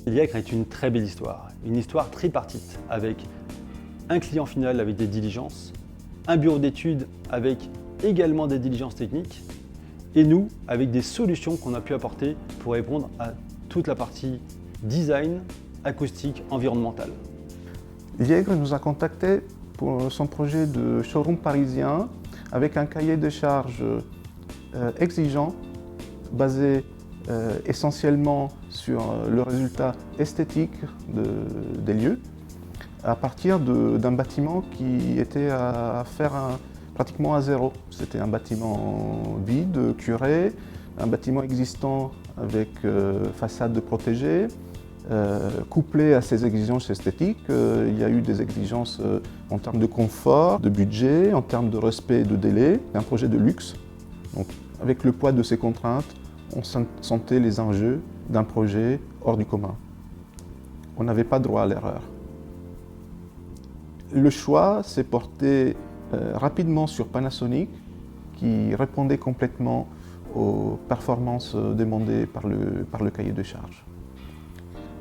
Liègre est une très belle histoire, une histoire tripartite, avec un client final avec des diligences, un bureau d'études avec également des diligences techniques, et nous avec des solutions qu'on a pu apporter pour répondre à toute la partie design, acoustique, environnementale. Liègre nous a contactés pour son projet de showroom parisien avec un cahier de charges exigeant, basé essentiellement sur le résultat esthétique des lieux, à partir d'un bâtiment qui était à faire pratiquement à zéro. C'était un bâtiment vide, curé, un bâtiment existant avec façade protégée, couplé à ces exigences esthétiques. Il y a eu des exigences en termes de confort, de budget, en termes de respect et de délai. Un projet de luxe. Donc, avec le poids de ces contraintes, on sentait les enjeux d'un projet hors du commun. On n'avait pas droit à l'erreur. Le choix s'est porté rapidement sur Panasonic, qui répondait complètement aux performances demandées par le cahier de charge.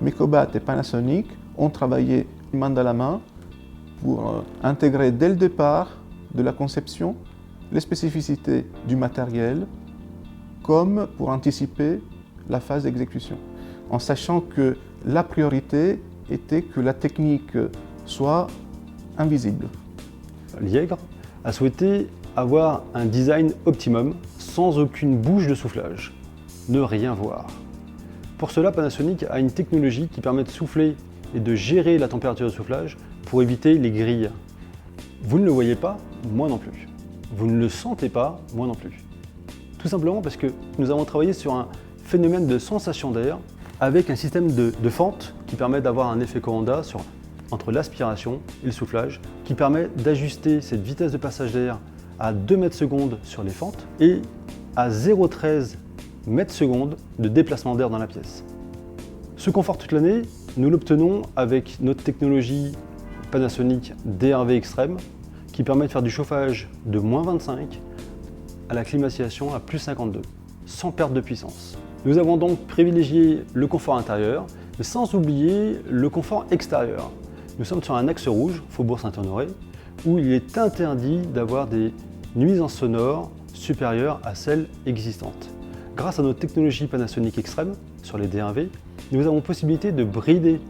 Mecobat et Panasonic ont travaillé main dans la main pour intégrer dès le départ de la conception les spécificités du matériel, comme pour anticiper la phase d'exécution, en sachant que la priorité était que la technique soit invisible. Liègre a souhaité avoir un design optimum sans aucune bouche de soufflage, ne rien voir. Pour cela, Panasonic a une technologie qui permet de souffler et de gérer la température de soufflage pour éviter les grilles. Vous ne le voyez pas, moi non plus. Vous ne le sentez pas, moi non plus. Tout simplement parce que nous avons travaillé sur un phénomène de sensation d'air avec un système de fente qui permet d'avoir un effet Coanda entre l'aspiration et le soufflage, qui permet d'ajuster cette vitesse de passage d'air à 2 mètres secondes sur les fentes et à 0,13 mètres secondes de déplacement d'air dans la pièce. Ce confort toute l'année, nous l'obtenons avec notre technologie Panasonic DRV Extreme qui permet de faire du chauffage de moins 25 à la climatisation à plus 52, sans perte de puissance. Nous avons donc privilégié le confort intérieur, mais sans oublier le confort extérieur. Nous sommes sur un axe rouge, Faubourg Saint-Honoré, où il est interdit d'avoir des nuisances sonores supérieures à celles existantes. Grâce à notre technologie Panasonic Extreme sur les DRV, nous avons possibilité de brider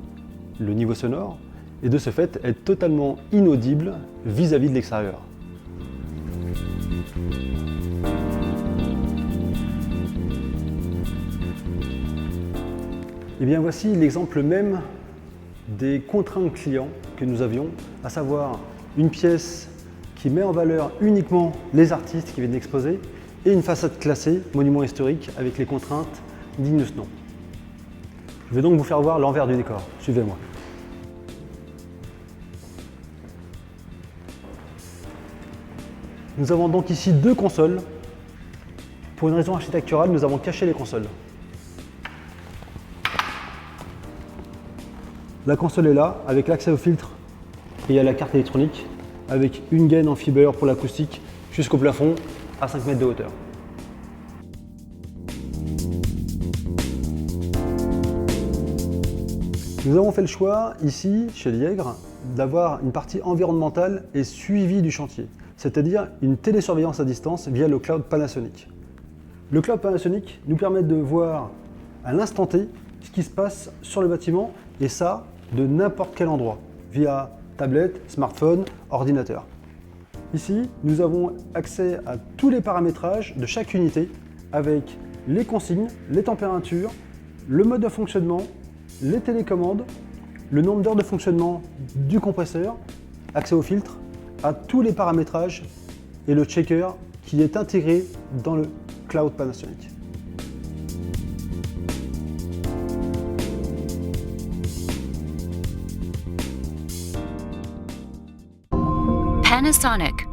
le niveau sonore et de ce fait être totalement inaudible vis-à-vis de l'extérieur. Et bien voici l'exemple même des contraintes clients que nous avions, à savoir une pièce qui met en valeur uniquement les artistes qui viennent exposer et une façade classée, monument historique, avec les contraintes dignes de ce nom. Je vais donc vous faire voir l'envers du décor. Suivez-moi. Nous avons donc ici 2 consoles. Pour une raison architecturale, nous avons caché les consoles. La console est là, avec l'accès au filtre et à la carte électronique, avec une gaine en fiber pour l'acoustique jusqu'au plafond à 5 mètres de hauteur. Nous avons fait le choix ici, chez Liègre, d'avoir une partie environnementale et suivi du chantier, c'est-à-dire une télésurveillance à distance via le cloud Panasonic. Le cloud Panasonic nous permet de voir à l'instant T ce qui se passe sur le bâtiment, et ça de n'importe quel endroit, via tablette, smartphone, ordinateur. Ici, nous avons accès à tous les paramétrages de chaque unité avec les consignes, les températures, le mode de fonctionnement, les télécommandes, le nombre d'heures de fonctionnement du compresseur, accès au filtre, à tous les paramétrages et le checker qui est intégré dans le cloud Panasonic. Panasonic.